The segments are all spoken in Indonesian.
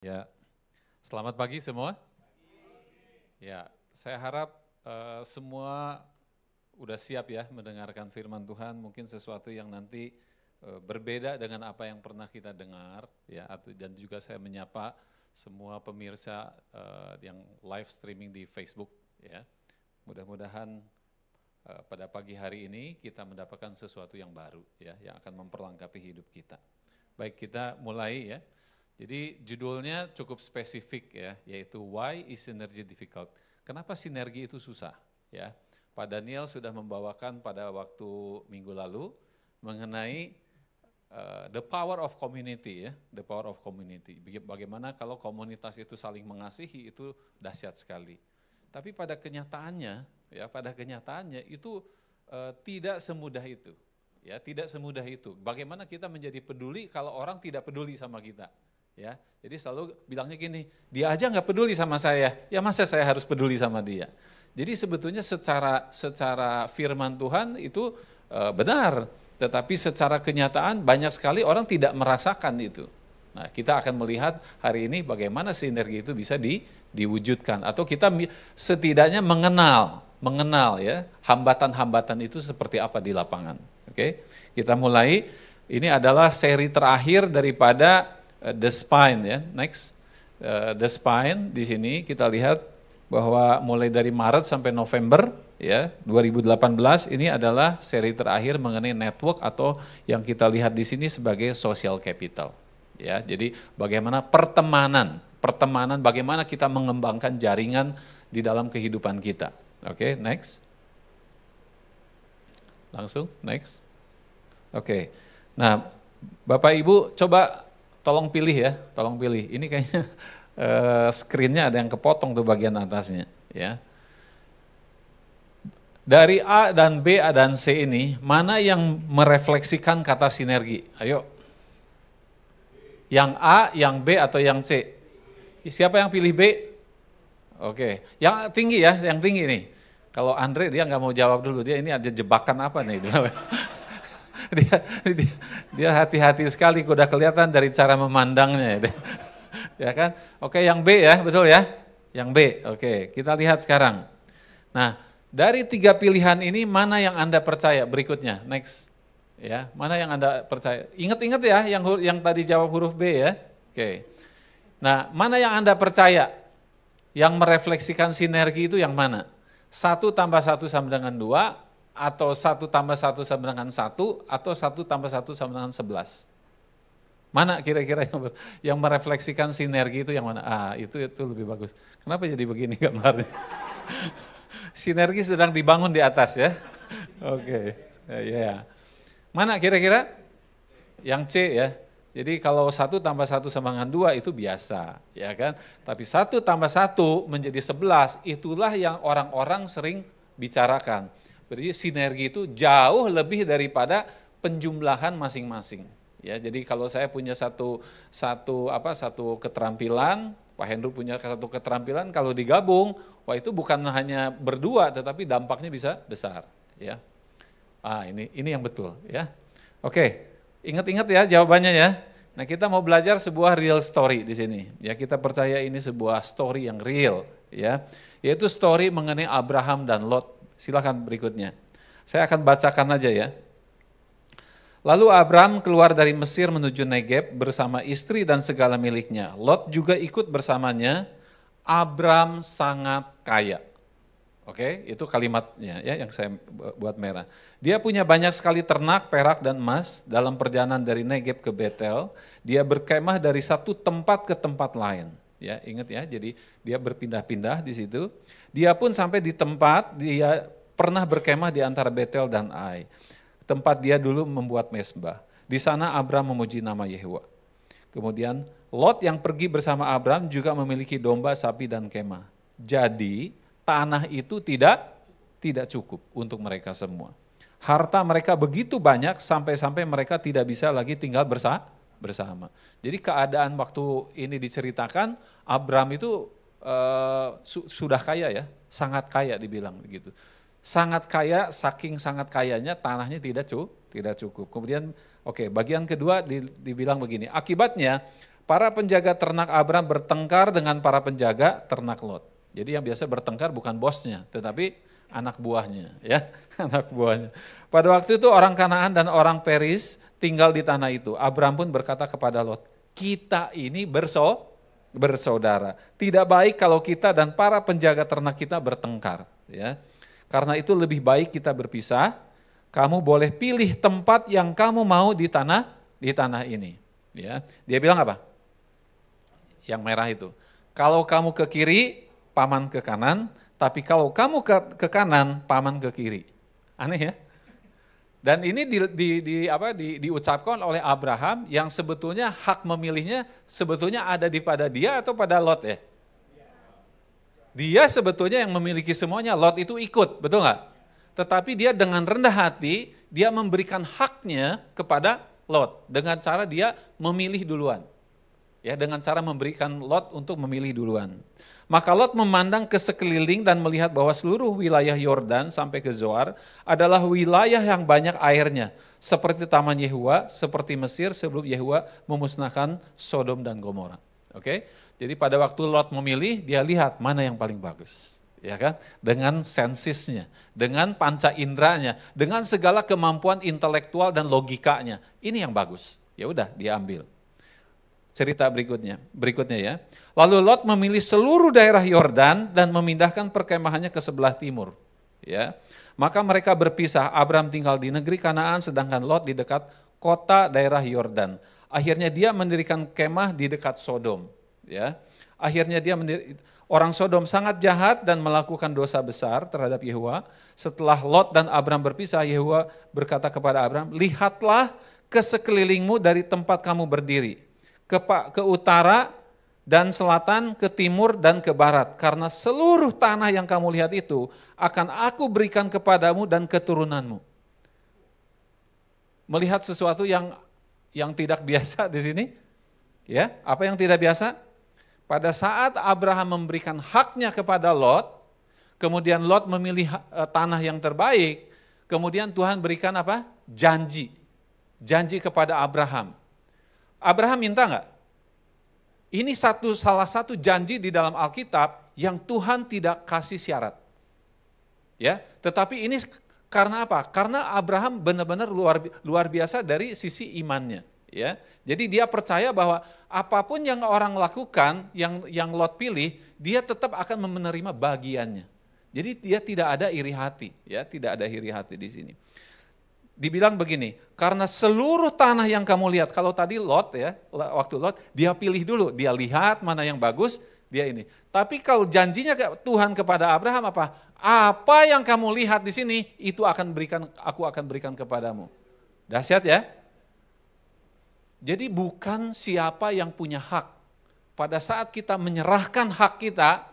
Ya, selamat pagi semua. Ya, saya harap semua udah siap ya mendengarkan firman Tuhan. Mungkin sesuatu yang nanti berbeda dengan apa yang pernah kita dengar, ya. Dan juga saya menyapa semua pemirsa yang live streaming di Facebook, ya. Mudah-mudahan pada pagi hari ini kita mendapatkan sesuatu yang baru, ya, yang akan memperlengkapi hidup kita. Baik, kita mulai ya. Jadi judulnya cukup spesifik ya, yaitu Why is Synergy Difficult? Kenapa sinergi itu susah? Ya, Pak Daniel sudah membawakan pada waktu minggu lalu mengenai the power of community ya, the power of community. Bagaimana kalau komunitas itu saling mengasihi itu dahsyat sekali. Tapi pada kenyataannya itu tidak semudah itu. Ya, tidak semudah itu. Bagaimana kita menjadi peduli kalau orang tidak peduli sama kita? Ya, jadi selalu bilangnya gini, dia aja nggak peduli sama saya, ya masa saya harus peduli sama dia? Jadi sebetulnya secara firman Tuhan itu benar, tetapi secara kenyataan banyak sekali orang tidak merasakan itu. Nah, kita akan melihat hari ini bagaimana sinergi itu bisa diwujudkan, atau kita setidaknya mengenal ya hambatan-hambatan itu seperti apa di lapangan. Oke, kita mulai. Ini adalah seri terakhir daripada The Spine ya, next. The Spine di sini kita lihat bahwa mulai dari Maret sampai November ya 2018 ini adalah seri terakhir mengenai network atau yang kita lihat di sini sebagai social capital. Ya, jadi bagaimana pertemanan, bagaimana kita mengembangkan jaringan di dalam kehidupan kita. Oke, next. Langsung, next. Oke. Nah, Bapak Ibu coba tolong pilih ya, tolong pilih. Ini kayaknya screen-nya ada yang kepotong tuh bagian atasnya, ya. Dari A dan B, A dan C ini, mana yang merefleksikan kata sinergi? Ayo. Yang A, yang B, atau yang C? Siapa yang pilih B? Oke, yang tinggi ya, yang tinggi nih. Kalau Andre dia nggak mau jawab dulu, dia ini ada jebakan apa nih? Dia hati-hati sekali, udah kelihatan dari cara memandangnya ya kan. Oke, yang B ya, betul ya, yang B. Oke, kita lihat sekarang. Nah, dari 3 pilihan ini mana yang Anda percaya? Berikutnya, next ya, mana yang Anda percaya? Ingat-ingat ya, yang tadi jawab huruf B ya. Oke, nah mana yang Anda percaya yang merefleksikan sinergi itu yang mana? 1 tambah 1 sama dengan 2, atau 1 tambah 1 sama dengan 1, atau 1 tambah 1 sama dengan 11. Mana kira-kira yang merefleksikan sinergi itu yang mana? Ah, itu lebih bagus. Kenapa jadi begini gambarnya? Sinergi sedang dibangun di atas ya. Oke, ya. Mana kira-kira? Yang C ya. Jadi kalau 1 tambah 1 sama dengan 2 itu biasa, ya kan? Tapi 1 tambah 1 menjadi 11, itulah yang orang-orang sering bicarakan. Jadi sinergi itu jauh lebih daripada penjumlahan masing-masing. Ya, jadi kalau saya punya satu keterampilan, Pak Hendro punya satu keterampilan, kalau digabung, wah itu bukan hanya berdua, tetapi dampaknya bisa besar. Ya, ini yang betul. Ya, oke, ingat-ingat ya jawabannya ya. Nah, kita mau belajar sebuah real story di sini. Ya, kita percaya ini sebuah story yang real. Ya, yaitu story mengenai Abraham dan Lot. Silakan berikutnya. Saya akan bacakan aja ya. Lalu Abram keluar dari Mesir menuju Negeb bersama istri dan segala miliknya. Lot juga ikut bersamanya. Abram sangat kaya. Oke, itu kalimatnya ya yang saya buat merah. Dia punya banyak sekali ternak, perak dan emas. Dalam perjalanan dari Negeb ke Betel, dia berkemah dari satu tempat ke tempat lain. Ya, ingat ya. Jadi dia berpindah-pindah di situ. Dia pun sampai di tempat dia pernah berkemah di antara Betel dan Ai. Tempat dia dulu membuat mezbah. Di sana Abram memuji nama Yehuwa. Kemudian Lot yang pergi bersama Abram juga memiliki domba, sapi dan kemah. Jadi tanah itu tidak cukup untuk mereka semua. Harta mereka begitu banyak sampai-sampai mereka tidak bisa lagi tinggal bersama. Jadi keadaan waktu ini diceritakan, Abram itu sudah kaya ya, sangat kaya dibilang begitu. Sangat kaya, saking sangat kayanya tanahnya tidak cukup. Kemudian bagian kedua dibilang begini, akibatnya para penjaga ternak Abram bertengkar dengan para penjaga ternak Lot. Jadi yang biasa bertengkar bukan bosnya, tetapi anak buahnya, ya, anak buahnya. Pada waktu itu orang Kanaan dan orang Peris tinggal di tanah itu. Abram pun berkata kepada Lot, kita ini bersaudara. Tidak baik kalau kita dan para penjaga ternak kita bertengkar, ya. Karena itu lebih baik kita berpisah. Kamu boleh pilih tempat yang kamu mau di tanah ini. Ya, dia bilang apa? Yang merah itu. Kalau kamu ke kiri, paman ke kanan. Tapi kalau kamu ke kanan, paman ke kiri. Aneh ya? Dan ini diucapkan oleh Abraham yang sebetulnya hak memilihnya sebetulnya ada pada dia atau pada Lot ya? Dia sebetulnya yang memiliki semuanya, Lot itu ikut, betul nggak? Tetapi dia dengan rendah hati, dia memberikan haknya kepada Lot dengan cara dia memilih duluan. Ya, dengan cara memberikan Lot untuk memilih duluan. Maka Lot memandang ke sekeliling dan melihat bahwa seluruh wilayah Yordan sampai ke Zoar adalah wilayah yang banyak airnya. Seperti Taman Yehuwa, seperti Mesir sebelum Yehuwa memusnahkan Sodom dan Gomora. Oke? Jadi pada waktu Lot memilih, dia lihat mana yang paling bagus. Ya kan? Dengan sensisnya, dengan panca inderanya, dengan segala kemampuan intelektual dan logikanya. Ini yang bagus. Ya udah, dia ambil. Cerita berikutnya ya. Lalu Lot memilih seluruh daerah Yordan dan memindahkan perkemahannya ke sebelah timur. Ya, maka mereka berpisah. Abram tinggal di negeri Kanaan, sedangkan Lot di dekat kota daerah Yordan. Akhirnya dia mendirikan kemah di dekat Sodom. Ya, akhirnya orang Sodom sangat jahat dan melakukan dosa besar terhadap Yehuwa. Setelah Lot dan Abram berpisah, Yehuwa berkata kepada Abram, lihatlah ke sekelilingmu dari tempat kamu berdiri, ke utara dan selatan, ke timur dan ke barat. Karena seluruh tanah yang kamu lihat itu akan aku berikan kepadamu dan keturunanmu. Melihat sesuatu yang tidak biasa di sini? Ya, apa yang tidak biasa? Pada saat Abraham memberikan haknya kepada Lot, kemudian Lot memilih tanah yang terbaik, kemudian Tuhan berikan apa? Janji kepada Abraham. Abraham minta enggak? Ini salah satu janji di dalam Alkitab yang Tuhan tidak kasih syarat. Ya, tetapi ini karena apa? Karena Abraham benar-benar luar biasa dari sisi imannya, ya. Jadi dia percaya bahwa apapun yang orang lakukan, yang Lot pilih, dia tetap akan menerima bagiannya. Jadi dia tidak ada iri hati, ya, tidak ada iri hati di sini. Dibilang begini, karena seluruh tanah yang kamu lihat, kalau tadi Lot ya, waktu Lot, dia pilih dulu, dia lihat mana yang bagus, dia ini. Tapi kalau janjinya Tuhan kepada Abraham apa? Apa yang kamu lihat di sini, itu aku akan berikan kepadamu. Dahsyat ya? Jadi bukan siapa yang punya hak. Pada saat kita menyerahkan hak kita,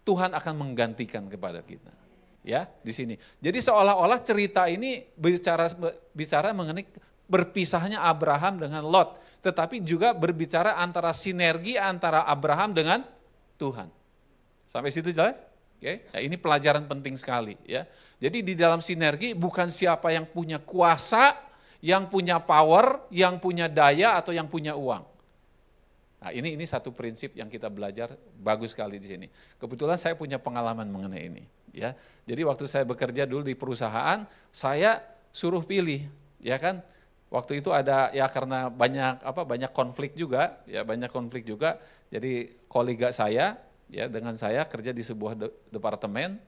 Tuhan akan menggantikan kepada kita. Ya, di sini. Jadi seolah-olah cerita ini bicara mengenai berpisahnya Abraham dengan Lot, tetapi juga berbicara antara sinergi antara Abraham dengan Tuhan. Sampai situ jelas? Oke. Ya, ini pelajaran penting sekali ya. Jadi di dalam sinergi bukan siapa yang punya kuasa, yang punya power, yang punya daya atau yang punya uang. Nah, ini satu prinsip yang kita belajar bagus sekali di sini. Kebetulan saya punya pengalaman mengenai ini, ya. Jadi waktu saya bekerja dulu di perusahaan, saya suruh pilih, ya kan. Waktu itu ada ya karena banyak konflik juga, ya banyak konflik juga. Jadi kolega saya, ya dengan saya kerja di sebuah departemen.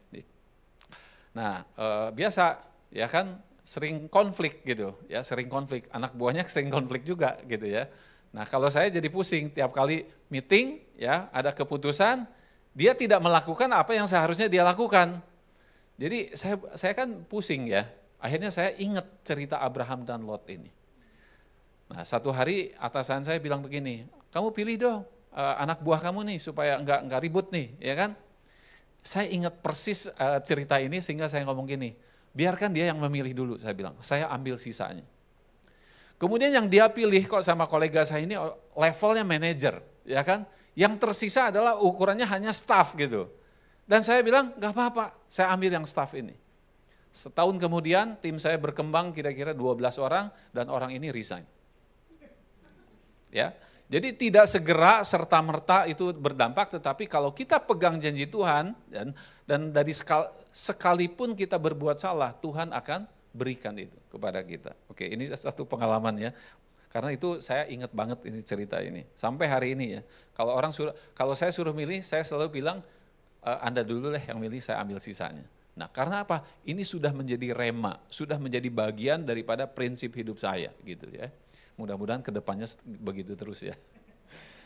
Nah, biasa, ya kan sering konflik gitu, ya sering konflik. Anak buahnya sering konflik juga gitu ya. Nah, kalau saya jadi pusing tiap kali meeting, ya ada keputusan, dia tidak melakukan apa yang seharusnya dia lakukan. Jadi saya kan pusing ya. Akhirnya saya ingat cerita Abraham dan Lot ini. Nah, satu hari atasan saya bilang begini, kamu pilih dong anak buah kamu nih supaya enggak ribut nih, ya kan? Saya ingat persis cerita ini sehingga saya ngomong gini, biarkan dia yang memilih dulu, saya bilang, saya ambil sisanya. Kemudian yang dia pilih kok sama kolega saya ini levelnya manajer, ya kan? Yang tersisa adalah ukurannya hanya staff gitu. Dan saya bilang, gak apa-apa, saya ambil yang staff ini. Setahun kemudian tim saya berkembang kira-kira 12 orang dan orang ini resign. Ya, Jadi tidak segera serta-merta itu berdampak, tetapi kalau kita pegang janji Tuhan dan dari sekalipun kita berbuat salah, Tuhan akan berikan itu kepada kita. Oke, ini satu pengalaman ya. Karena itu saya ingat banget ini cerita ini. Sampai hari ini ya. Kalau saya suruh milih, saya selalu bilang Anda dulu deh yang milih, saya ambil sisanya. Nah, karena apa? Ini sudah menjadi rema, sudah menjadi bagian daripada prinsip hidup saya gitu ya. Mudah-mudahan kedepannya begitu terus ya.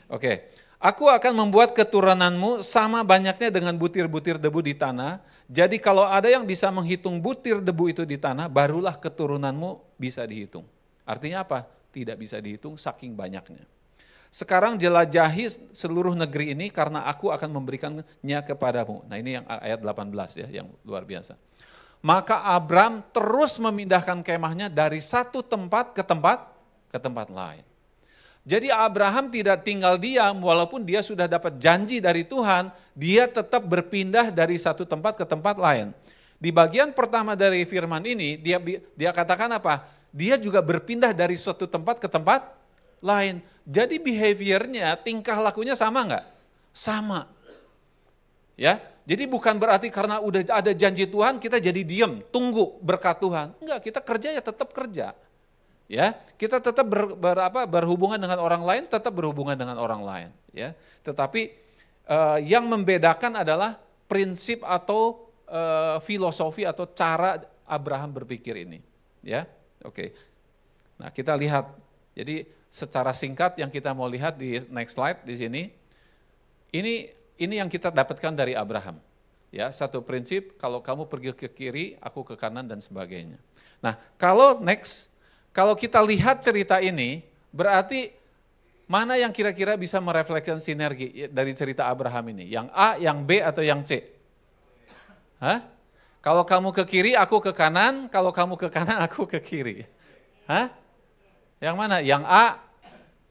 Oke, aku akan membuat keturunanmu sama banyaknya dengan butir-butir debu di tanah. Jadi kalau ada yang bisa menghitung butir debu itu di tanah, barulah keturunanmu bisa dihitung. Artinya apa? Tidak bisa dihitung saking banyaknya. Sekarang jelajahi seluruh negeri ini karena aku akan memberikannya kepadamu. Nah ini yang ayat 18 ya, yang luar biasa. Maka Abram terus memindahkan kemahnya dari satu tempat ke tempat lain. Jadi Abraham tidak tinggal diam, walaupun dia sudah dapat janji dari Tuhan, dia tetap berpindah dari satu tempat ke tempat lain. Di bagian pertama dari firman ini, dia katakan apa? Dia juga berpindah dari suatu tempat ke tempat lain. Jadi behaviornya, tingkah lakunya sama enggak? Sama. Ya, jadi bukan berarti karena udah ada janji Tuhan kita jadi diam, tunggu berkat Tuhan. Enggak, kita kerja ya tetap kerja. Ya, kita tetap berhubungan dengan orang lain, tetap berhubungan dengan orang lain. Ya, tetapi yang membedakan adalah prinsip atau filosofi atau cara Abraham berpikir ini. Ya, oke. Nah kita lihat. Jadi secara singkat yang kita mau lihat di next slide di sini. Ini yang kita dapatkan dari Abraham. Ya, satu prinsip, kalau kamu pergi ke kiri, aku ke kanan dan sebagainya. Nah, kalau kita lihat cerita ini, berarti mana yang kira-kira bisa merefleksikan sinergi dari cerita Abraham ini? Yang A, yang B, atau yang C? Hah? Kalau kamu ke kiri, aku ke kanan. Kalau kamu ke kanan, aku ke kiri. Hah? Yang mana? Yang A,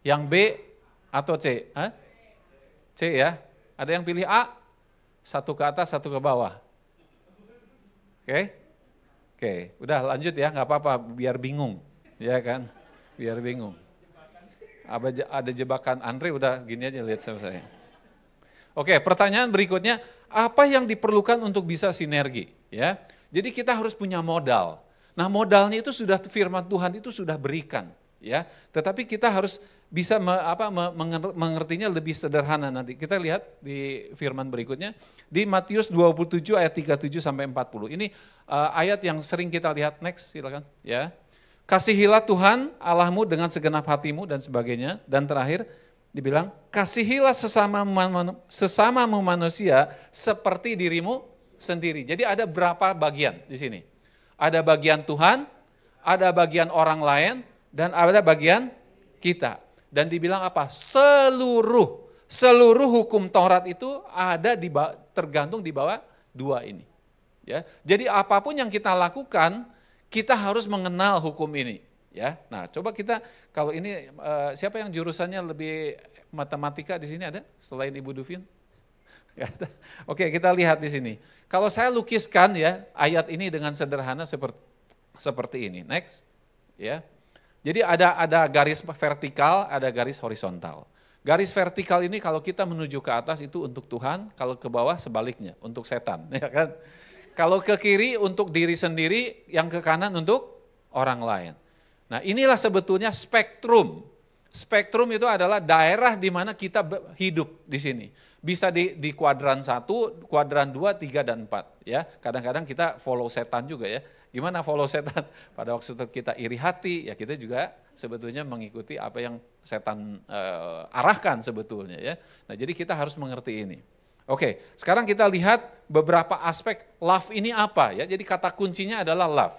yang B, atau C? Hah? C ya? Ada yang pilih A? Satu ke atas, satu ke bawah. Oke, udah lanjut ya, nggak apa-apa, biar bingung. Ya kan, biar bingung. Ada jebakan Andre, udah gini aja lihat sama saya. Oke, pertanyaan berikutnya, apa yang diperlukan untuk bisa sinergi? Ya, jadi kita harus punya modal. Nah modalnya itu sudah firman Tuhan itu sudah berikan. Ya, tetapi kita harus bisa mengertinya lebih sederhana nanti. Kita lihat di firman berikutnya, di Matius 27 ayat 37 sampai 40. Ini ayat yang sering kita lihat, next silakan. Ya. Kasihilah Tuhan Allahmu dengan segenap hatimu dan sebagainya. Dan terakhir dibilang, kasihilah sesamamu manusia seperti dirimu sendiri. Jadi ada berapa bagian di sini? Ada bagian Tuhan, ada bagian orang lain, dan ada bagian kita. Dan dibilang apa? Seluruh hukum Taurat itu ada tergantung di bawah dua ini. Ya, jadi apapun yang kita lakukan, kita harus mengenal hukum ini. Ya, nah coba kita kalau ini siapa yang jurusannya lebih matematika di sini ada selain Ibu Duvin? Oke, kita lihat di sini. Kalau saya lukiskan ya ayat ini dengan sederhana seperti ini. Next, ya. Jadi ada garis vertikal, ada garis horizontal. Garis vertikal ini kalau kita menuju ke atas itu untuk Tuhan, kalau ke bawah sebaliknya untuk setan, ya kan? Kalau ke kiri untuk diri sendiri, yang ke kanan untuk orang lain. Nah, inilah sebetulnya spektrum. Spektrum itu adalah daerah di mana kita hidup di sini. Bisa di kuadran 1, kuadran 2, 3, dan 4. Ya, kadang-kadang kita follow setan juga ya. Gimana follow setan? Pada waktu kita iri hati, ya kita juga sebetulnya mengikuti apa yang setan arahkan sebetulnya ya. Nah jadi kita harus mengerti ini. Oke, sekarang kita lihat beberapa aspek love ini apa ya. Jadi kata kuncinya adalah love.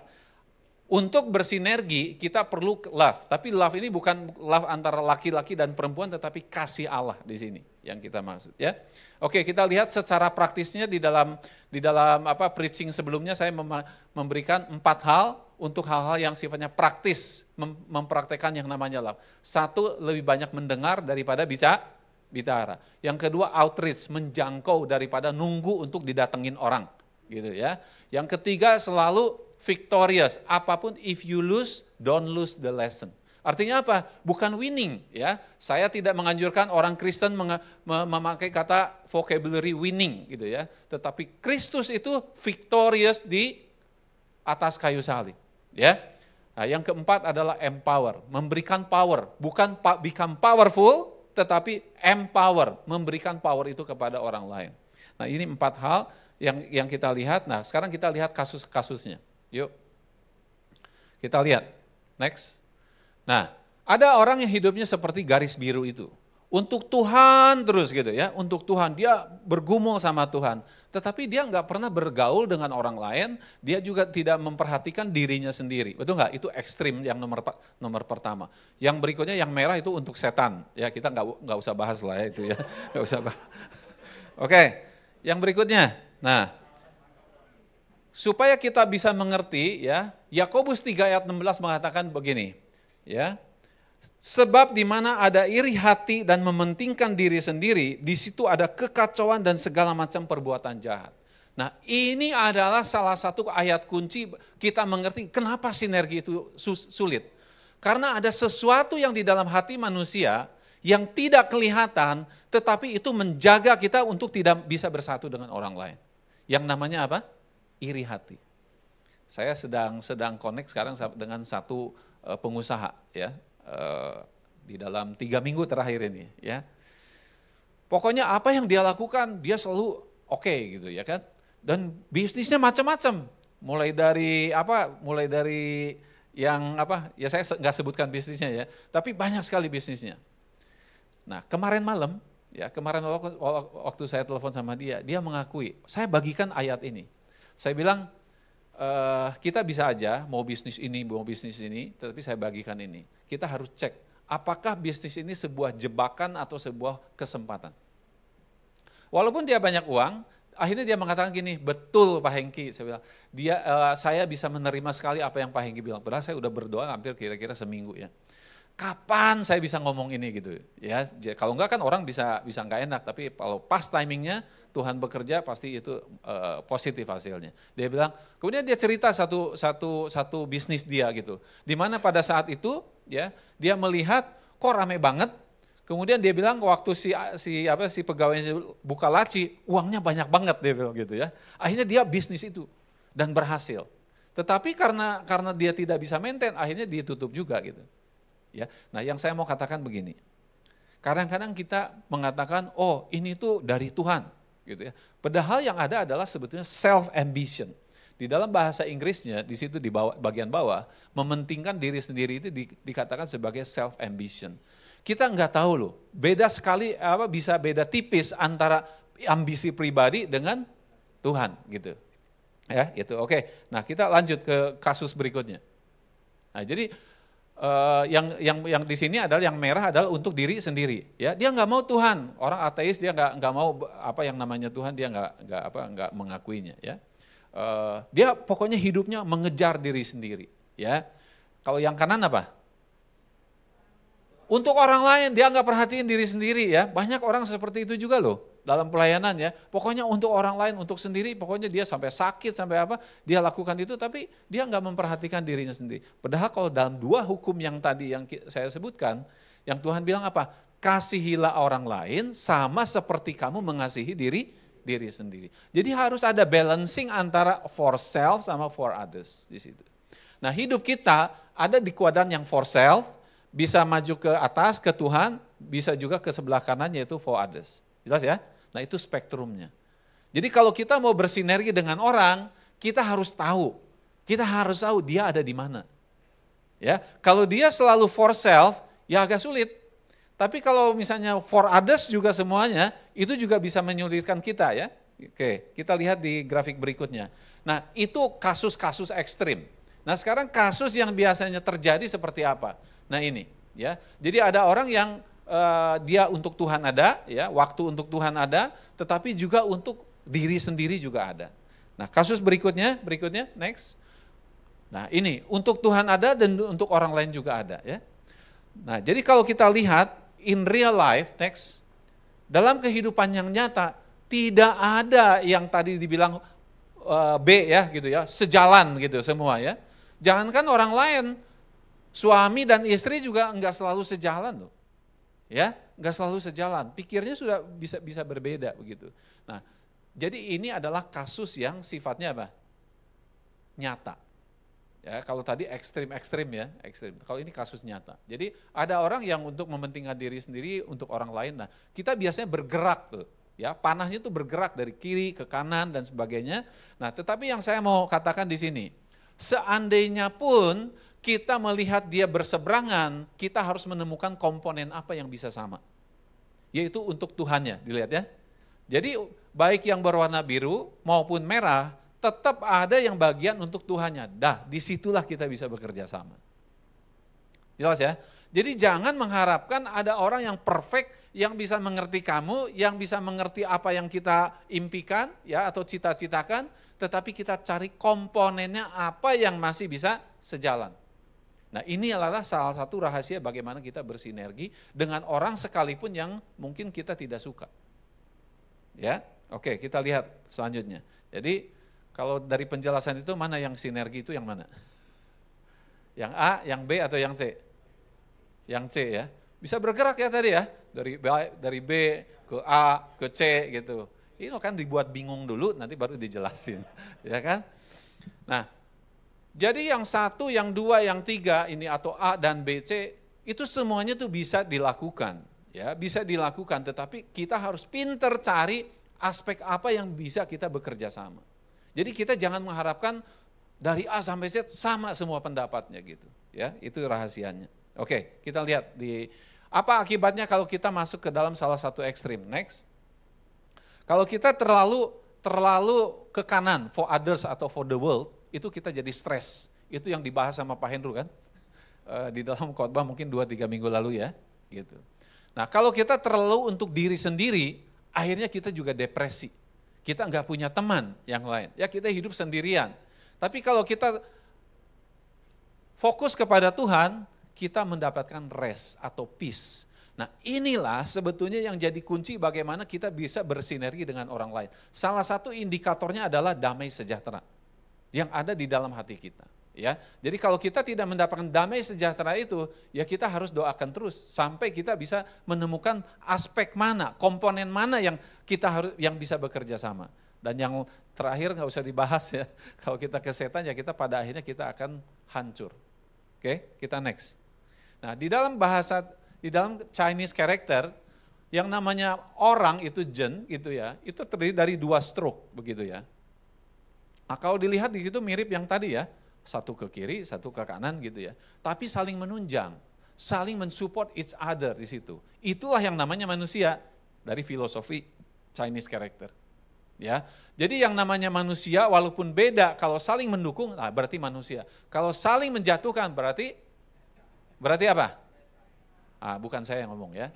Untuk bersinergi kita perlu love, tapi love ini bukan love antara laki-laki dan perempuan, tetapi kasih Allah di sini yang kita maksud ya. Oke, kita lihat secara praktisnya di dalam preaching sebelumnya saya memberikan 4 hal untuk hal-hal yang sifatnya praktis, mempraktekkan yang namanya love. 1, lebih banyak mendengar daripada bicara. Yang kedua, outreach, menjangkau daripada nunggu untuk didatengin orang, gitu ya. Yang ketiga, selalu victorious, apapun if you lose, don't lose the lesson. Artinya apa? Bukan winning ya. Saya tidak menganjurkan orang Kristen memakai kata vocabulary winning gitu ya. Tetapi Kristus itu victorious di atas kayu salib ya. Nah, yang keempat adalah empower, memberikan power, bukan become powerful tetapi empower, memberikan power itu kepada orang lain. Nah, ini 4 hal yang kita lihat. Nah, sekarang kita lihat kasus-kasusnya. Yuk. Kita lihat. Next. Nah, ada orang yang hidupnya seperti garis biru itu. Untuk Tuhan terus gitu ya, untuk Tuhan. Dia bergumul sama Tuhan. Tetapi dia nggak pernah bergaul dengan orang lain, dia juga tidak memperhatikan dirinya sendiri. Betul nggak? Itu ekstrim yang nomor pertama. Yang berikutnya yang merah itu untuk setan. Ya kita nggak usah bahas lah ya itu ya. Nggak usah bahas. Oke, yang berikutnya. Nah, supaya kita bisa mengerti ya, Yakobus 3 ayat 16 mengatakan begini. Ya, sebab di mana ada iri hati dan mementingkan diri sendiri, di situ ada kekacauan dan segala macam perbuatan jahat. Nah, ini adalah salah satu ayat kunci kita mengerti kenapa sinergi itu sulit. Karena ada sesuatu yang di dalam hati manusia yang tidak kelihatan, tetapi itu menjaga kita untuk tidak bisa bersatu dengan orang lain. Yang namanya apa? Iri hati. Saya sedang connect sekarang dengan satu pengusaha ya di dalam 3 minggu terakhir ini ya. Pokoknya apa yang dia lakukan dia selalu oke gitu ya kan. Dan bisnisnya macam-macam. Mulai dari yang ya saya nggak sebutkan bisnisnya ya, tapi banyak sekali bisnisnya. Nah, kemarin malam waktu saya telepon sama dia mengakui, saya bagikan ayat ini. Saya bilang kita bisa aja mau bisnis ini, tetapi saya bagikan ini. Kita harus cek, apakah bisnis ini sebuah jebakan atau sebuah kesempatan. Walaupun dia banyak uang, akhirnya dia mengatakan gini, betul Pak Hengki, saya bilang, saya bisa menerima sekali apa yang Pak Hengki bilang. Padahal saya udah berdoa hampir kira-kira seminggu ya. Kapan saya bisa ngomong ini gitu ya? Kalau enggak kan orang bisa enggak enak, tapi kalau pas timingnya Tuhan bekerja pasti itu positif hasilnya. Dia bilang, kemudian dia cerita satu bisnis dia gitu. Di mana pada saat itu ya dia melihat kok rame banget. Kemudian dia bilang waktu si pegawainya buka laci, uangnya banyak banget dia bilang gitu ya. Akhirnya dia bisnis itu dan berhasil. Tetapi karena dia tidak bisa maintain, akhirnya dia tutup juga gitu. Ya, nah yang saya mau katakan begini, kadang-kadang kita mengatakan, oh ini tuh dari Tuhan, gitu ya. Padahal yang ada adalah sebetulnya self ambition. Di dalam bahasa Inggrisnya, di situ di bagian bawah, mementingkan diri sendiri itu dikatakan sebagai self ambition. Kita nggak tahu loh, beda sekali bisa beda tipis antara ambisi pribadi dengan Tuhan, gitu. Ya, itu oke. Nah kita lanjut ke kasus berikutnya. Nah jadi yang di sini adalah yang merah adalah untuk diri sendiri ya, dia nggak mau Tuhan, orang ateis dia nggak mau apa yang namanya Tuhan, dia nggak mengakuinya ya. Dia pokoknya hidupnya mengejar diri sendiri ya. Kalau yang kanan apa? Untuk orang lain, dia nggak perhatiin diri sendiri ya. Banyak orang seperti itu juga loh dalam pelayanan ya. Pokoknya untuk orang lain, untuk sendiri, pokoknya dia sampai sakit, sampai apa, dia lakukan itu, tapi dia nggak memperhatikan dirinya sendiri. Padahal kalau dalam 2 hukum yang tadi yang saya sebutkan, yang Tuhan bilang apa? Kasihilah orang lain sama seperti kamu mengasihi diri sendiri. Jadi harus ada balancing antara for self sama for others di situ. Nah hidup kita ada di kuadran yang for self, bisa maju ke atas, ke Tuhan, bisa juga ke sebelah kanan yaitu for others. Jelas ya? Nah itu spektrumnya. Jadi kalau kita mau bersinergi dengan orang, kita harus tahu dia ada di mana. Ya, kalau dia selalu for self, ya agak sulit. Tapi kalau misalnya for others juga semuanya, itu juga bisa menyulitkan kita ya. Oke, kita lihat di grafik berikutnya. Nah itu kasus-kasus ekstrim. Nah sekarang kasus yang biasanya terjadi seperti apa? Nah ini ya, jadi ada orang yang dia untuk Tuhan ada, ya waktu untuk Tuhan ada, tetapi juga untuk diri sendiri juga ada. Nah kasus berikutnya next. Nah ini untuk Tuhan ada dan untuk orang lain juga ada ya. Nah jadi kalau kita lihat in real life next, dalam kehidupan yang nyata tidak ada yang tadi dibilang B ya gitu ya, sejalan gitu semua ya. Jangankan orang lain, Suami dan istri juga enggak selalu sejalan loh. Ya, enggak selalu sejalan. Pikirnya sudah bisa berbeda begitu. Nah, jadi ini adalah kasus yang sifatnya apa? Nyata. Ya, kalau tadi ekstrim ya, ekstrim. Kalau ini kasus nyata. Jadi ada orang yang untuk mementingkan diri sendiri untuk orang lain. Nah, kita biasanya bergerak tuh, ya, panahnya tuh bergerak dari kiri ke kanan dan sebagainya. Nah, tetapi yang saya mau katakan di sini, seandainya pun kita melihat dia berseberangan, kita harus menemukan komponen apa yang bisa sama. Yaitu untuk Tuhannya, dilihat ya. Jadi baik yang berwarna biru maupun merah, tetap ada yang bagian untuk Tuhannya. Dah, disitulah kita bisa bekerja sama. Jelas ya? Jadi jangan mengharapkan ada orang yang perfect, yang bisa mengerti kamu, yang bisa mengerti apa yang kita impikan ya atau cita-citakan, tetapi kita cari komponennya apa yang masih bisa sejalan. Nah, ini adalah salah satu rahasia bagaimana kita bersinergi dengan orang sekalipun yang mungkin kita tidak suka. Ya, oke, kita lihat selanjutnya. Jadi kalau dari penjelasan itu mana yang sinergi itu yang mana? Yang A, yang B atau yang C? Yang C ya. Bisa bergerak ya tadi ya, dari B ke A ke C gitu. Ini kan dibuat bingung dulu, nanti baru dijelasin, ya kan? Nah, jadi yang 1, yang 2, yang 3 ini atau A dan B, C itu semuanya tuh bisa dilakukan, ya bisa dilakukan. Tetapi kita harus pinter cari aspek apa yang bisa kita bekerja sama. Jadi kita jangan mengharapkan dari A sampai Z sama semua pendapatnya gitu, ya itu rahasianya. Oke, kita lihat di apa akibatnya kalau kita masuk ke dalam salah satu ekstrim. Next, kalau kita terlalu ke kanan for others atau for the world, itu kita jadi stres. Itu yang dibahas sama Pak Hendro kan di dalam khotbah mungkin 2-3 minggu lalu ya, gitu. Nah kalau kita terlalu untuk diri sendiri, akhirnya kita juga depresi. Kita enggak punya teman yang lain, ya kita hidup sendirian. Tapi kalau kita fokus kepada Tuhan, kita mendapatkan rest atau peace. Nah inilah sebetulnya yang jadi kunci bagaimana kita bisa bersinergi dengan orang lain. Salah satu indikatornya adalah damai sejahtera yang ada di dalam hati kita. Ya, jadi kalau kita tidak mendapatkan damai sejahtera itu, ya kita harus doakan terus sampai kita bisa menemukan aspek mana, komponen mana yang kita harus yang bisa bekerja sama. Dan yang terakhir nggak usah dibahas ya, kalau kita ke setan ya kita pada akhirnya kita akan hancur. Oke, kita next. Nah di dalam Chinese character yang namanya orang itu Zhen gitu ya, itu terdiri dari 2 stroke begitu ya. Nah kalau dilihat di situ mirip yang tadi ya. Satu ke kiri, satu ke kanan gitu ya. Tapi saling menunjang, saling mensupport each other di situ. Itulah yang namanya manusia dari filosofi Chinese character. Ya. Jadi yang namanya manusia walaupun beda, kalau saling mendukung nah berarti manusia. Kalau saling menjatuhkan berarti apa? Bukan saya yang ngomong ya.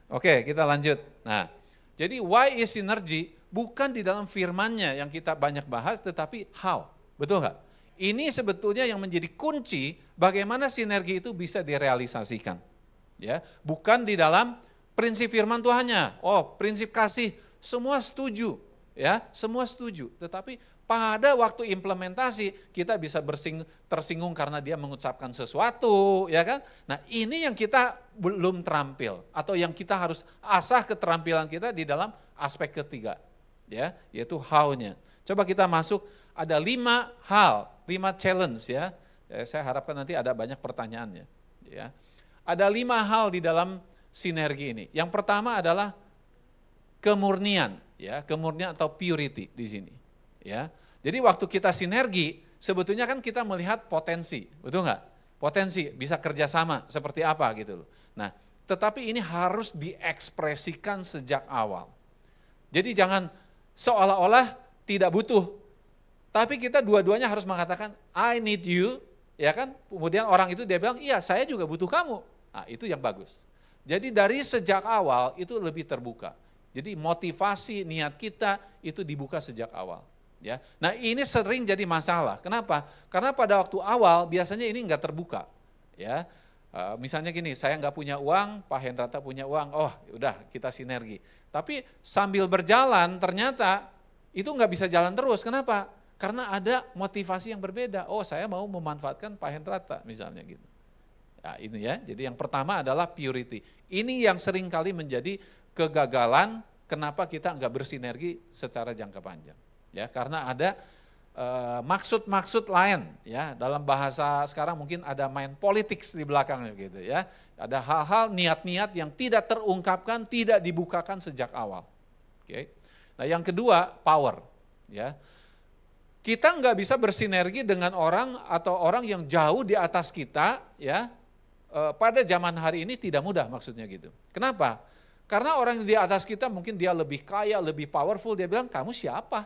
Oke, kita lanjut. Nah, jadi why is synergy bukan di dalam firman-Nya yang kita banyak bahas tetapi how. Betul nggak? Ini sebetulnya yang menjadi kunci bagaimana sinergi itu bisa direalisasikan. Ya, bukan di dalam prinsip firman Tuhannya. Oh, prinsip kasih semua setuju, ya, semua setuju. Tetapi pada waktu implementasi kita bisa tersinggung karena dia mengucapkan sesuatu, ya kan? Nah, ini yang kita belum terampil atau yang kita harus asah keterampilan kita di dalam aspek ketiga, ya, yaitu how-nya. Coba kita masuk. Ada 5 hal, 5 challenge ya. Saya harapkan nanti ada banyak pertanyaannya. Ya. Ada 5 hal di dalam sinergi ini. Yang pertama adalah kemurnian, ya, kemurnian atau purity di sini. Ya. Jadi waktu kita sinergi, sebetulnya kan kita melihat potensi, betul nggak? Potensi bisa kerjasama seperti apa gitu loh. Nah, tetapi ini harus diekspresikan sejak awal. Jadi jangan seolah-olah tidak butuh. Tapi kita dua-duanya harus mengatakan, I need you, ya kan? Kemudian orang itu dia bilang, iya saya juga butuh kamu. Nah itu yang bagus. Jadi dari sejak awal itu lebih terbuka. Jadi motivasi niat kita itu dibuka sejak awal. Ya, nah ini sering jadi masalah. Kenapa? Karena pada waktu awal biasanya ini enggak terbuka. Ya, misalnya gini, saya enggak punya uang, Pak Hendrata punya uang, oh udah kita sinergi. Tapi sambil berjalan ternyata itu enggak bisa jalan terus. Kenapa? Karena ada motivasi yang berbeda. Oh, saya mau memanfaatkan Pak Hendrata misalnya gitu. Nah, ini ya. Jadi yang pertama adalah purity. Ini yang sering kali menjadi kegagalan kenapa kita enggak bersinergi secara jangka panjang. Ya, karena ada maksud-maksud lain ya. Dalam bahasa sekarang mungkin ada main politics di belakangnya gitu ya. Ada hal-hal niat-niat yang tidak terungkapkan, tidak dibukakan sejak awal. Oke. Nah, yang kedua, power ya. Kita nggak bisa bersinergi dengan orang atau orang yang jauh di atas kita ya. Pada zaman hari ini tidak mudah maksudnya gitu. Kenapa? Karena orang di atas kita mungkin dia lebih kaya, lebih powerful, dia bilang kamu siapa?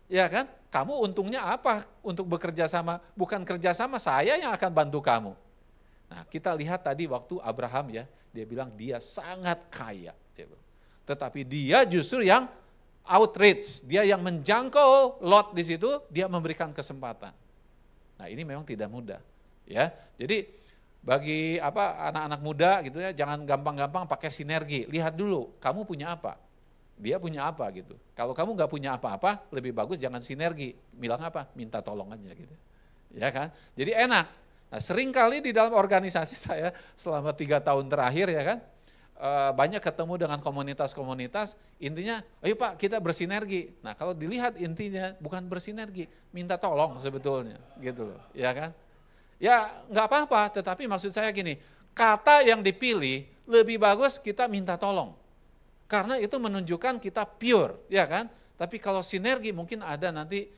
Ya kan? Kamu untungnya apa untuk bekerja sama? Bukan kerja sama, saya yang akan bantu kamu. Nah, kita lihat tadi waktu Abraham ya, dia bilang dia sangat kaya. Tetapi dia justru yang outreach, dia yang menjangkau Lot di situ, dia memberikan kesempatan. Nah, ini memang tidak mudah, ya. Jadi bagi anak-anak muda gitu ya, jangan gampang-gampang pakai sinergi. Lihat dulu, kamu punya apa? Dia punya apa gitu. Kalau kamu nggak punya apa-apa, lebih bagus jangan sinergi. Bilang apa? Minta tolong aja gitu. Ya kan? Jadi enak. Nah, sering kali di dalam organisasi saya selama 3 tahun terakhir ya kan, banyak ketemu dengan komunitas-komunitas, intinya, ayo Pak kita bersinergi. Nah kalau dilihat intinya bukan bersinergi, minta tolong sebetulnya gitu loh, ya kan. Ya nggak apa-apa, tetapi maksud saya gini, kata yang dipilih lebih bagus kita minta tolong. Karena itu menunjukkan kita pure, ya kan. Tapi kalau sinergi mungkin ada nanti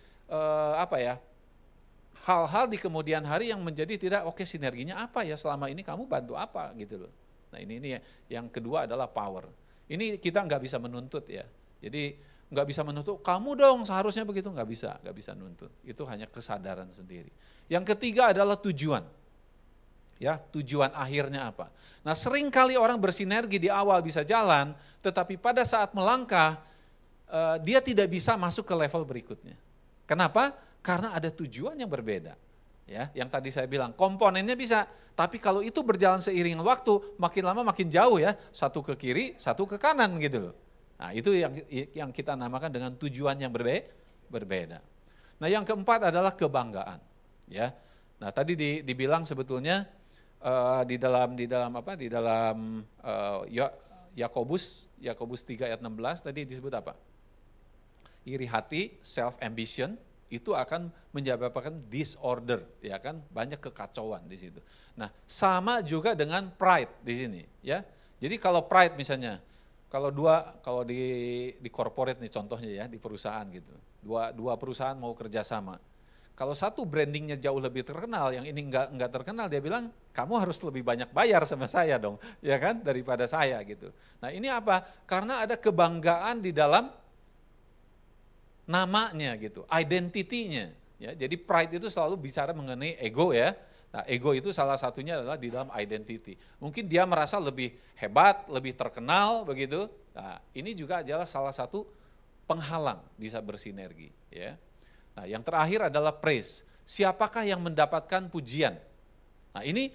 hal-hal di kemudian hari yang menjadi tidak oke, sinerginya apa ya selama ini kamu bantu apa gitu loh. Nah ini yang kedua adalah power. Ini kita nggak bisa menuntut ya. Jadi nggak bisa menuntut kamu dong seharusnya begitu, nggak bisa nuntut. Itu hanya kesadaran sendiri. Yang ketiga adalah tujuan. Ya, tujuan akhirnya apa? Nah, sering kali orang bersinergi di awal bisa jalan, tetapi pada saat melangkah dia tidak bisa masuk ke level berikutnya. Kenapa? Karena ada tujuan yang berbeda. Ya, yang tadi saya bilang komponennya bisa, tapi kalau itu berjalan seiring waktu, makin lama makin jauh ya, satu ke kiri, satu ke kanan gitu loh. Nah itu yang kita namakan dengan tujuan yang berbeda. Nah yang keempat adalah kebanggaan. Ya, nah tadi dibilang sebetulnya di dalam Yakobus 3 ayat 16 tadi disebut apa? Iri hati, self ambition, itu akan menyebabkan disorder, ya kan, banyak kekacauan di situ. Nah, sama juga dengan pride di sini, ya. Jadi kalau pride misalnya, kalau di corporate nih contohnya ya, di perusahaan gitu, dua perusahaan mau kerjasama. Kalau satu brandingnya jauh lebih terkenal, yang ini enggak terkenal, dia bilang kamu harus lebih banyak bayar sama saya dong, ya kan, daripada saya gitu. Nah ini apa? Karena ada kebanggaan di dalam namanya gitu, identity-nya. Ya, jadi pride itu selalu bicara mengenai ego ya. Nah, ego itu salah satunya adalah di dalam identity. Mungkin dia merasa lebih hebat, lebih terkenal begitu. Nah, ini juga adalah salah satu penghalang bisa bersinergi. Ya. Nah, yang terakhir adalah praise. Siapakah yang mendapatkan pujian? Nah, ini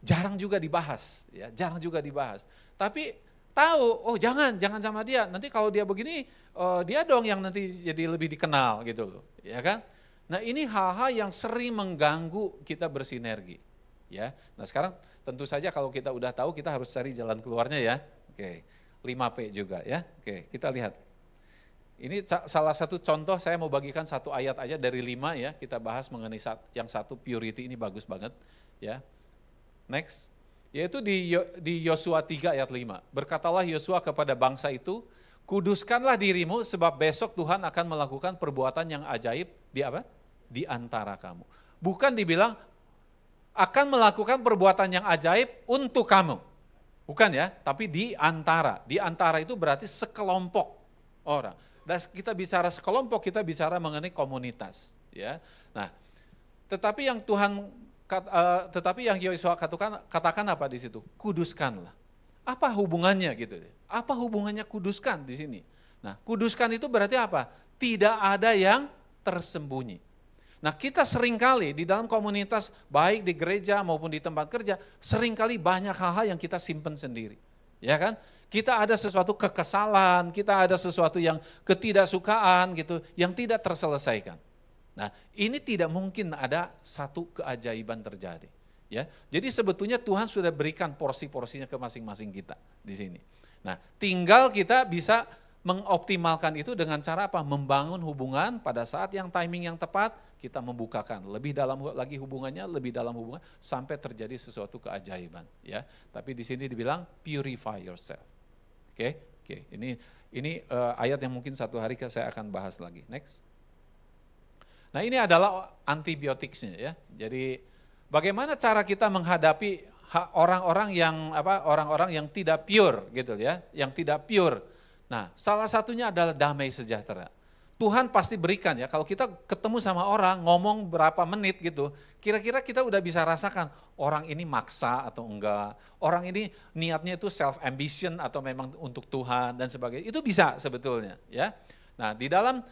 jarang juga dibahas, ya, jarang juga dibahas. Tapi tahu, oh jangan sama dia. Nanti kalau dia begini, dia dong yang nanti jadi lebih dikenal gitu loh, ya kan? Nah ini hal-hal yang sering mengganggu kita bersinergi, ya. Nah sekarang tentu saja kalau kita udah tahu kita harus cari jalan keluarnya ya. Oke, 5P juga ya. Oke, kita lihat. Ini salah satu contoh, saya mau bagikan satu ayat aja dari 5 ya. Kita bahas mengenai yang satu purity, ini bagus banget ya. Next. Yaitu di Yosua 3 ayat 5. Berkatalah Yosua kepada bangsa itu, kuduskanlah dirimu sebab besok Tuhan akan melakukan perbuatan yang ajaib di antara kamu. Bukan dibilang akan melakukan perbuatan yang ajaib untuk kamu. Bukan ya, tapi di antara. Di antara itu berarti sekelompok orang. Dan kita bicara sekelompok, kita bicara mengenai komunitas, ya. Nah, tetapi yang Yosua katakan apa di situ? Kuduskanlah. Apa hubungannya gitu? Apa hubungannya kuduskan di sini? Nah, kuduskan itu berarti apa? Tidak ada yang tersembunyi. Nah, kita seringkali di dalam komunitas, baik di gereja maupun di tempat kerja, seringkali banyak hal-hal yang kita simpan sendiri. Ya kan? Kita ada sesuatu kekesalan, kita ada sesuatu yang ketidaksukaan gitu, yang tidak terselesaikan. Nah, ini tidak mungkin ada satu keajaiban terjadi. Ya, jadi sebetulnya Tuhan sudah berikan porsi-porsinya ke masing-masing kita di sini. Nah, tinggal kita bisa mengoptimalkan itu dengan cara apa? Membangun hubungan pada saat yang timing yang tepat, kita membukakan lebih dalam lagi hubungannya, lebih dalam hubungan sampai terjadi sesuatu keajaiban. Ya, tapi di sini dibilang purify yourself. Oke. Ini ayat yang mungkin satu hari saya akan bahas lagi. Next. Nah, ini adalah antibiotiknya ya. Jadi bagaimana cara kita menghadapi orang-orang yang tidak pure gitu ya, yang tidak pure. Nah, salah satunya adalah damai sejahtera. Tuhan pasti berikan ya, kalau kita ketemu sama orang, ngomong berapa menit gitu, kira-kira kita udah bisa rasakan orang ini maksa atau enggak, orang ini niatnya itu self ambition atau memang untuk Tuhan dan sebagainya, itu bisa sebetulnya ya. Nah, di dalam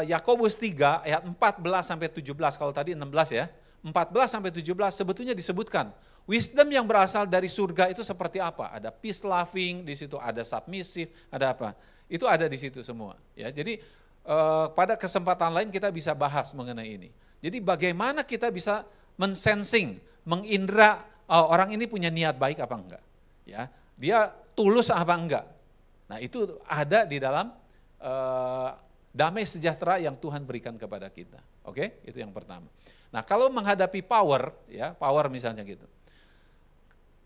Yakobus 3 ayat 14 sampai 17, kalau tadi 16 ya, 14 sampai 17 sebetulnya disebutkan wisdom yang berasal dari surga itu seperti apa? Ada peace loving di situ, ada submissive, ada apa? Itu ada di situ semua. Ya, jadi pada kesempatan lain kita bisa bahas mengenai ini. Jadi bagaimana kita bisa mensensing, mengindra orang ini punya niat baik apa enggak? Ya, dia tulus apa enggak? Nah, itu ada di dalam damai sejahtera yang Tuhan berikan kepada kita. Oke, itu yang pertama. Nah, kalau menghadapi power, ya power misalnya gitu.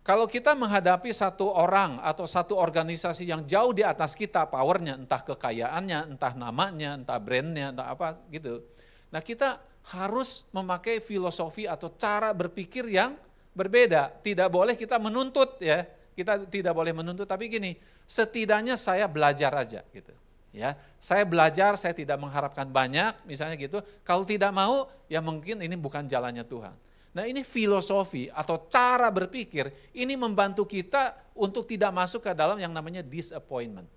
Kalau kita menghadapi satu orang atau satu organisasi yang jauh di atas kita powernya, entah kekayaannya, entah namanya, entah brandnya, entah apa gitu. Nah, kita harus memakai filosofi atau cara berpikir yang berbeda. Tidak boleh kita menuntut ya, kita tidak boleh menuntut, tapi gini, setidaknya saya belajar aja gitu. Ya, saya belajar, saya tidak mengharapkan banyak, misalnya gitu. Kalau tidak mau, ya mungkin ini bukan jalannya Tuhan. Nah, ini filosofi atau cara berpikir, ini membantu kita untuk tidak masuk ke dalam yang namanya disappointment.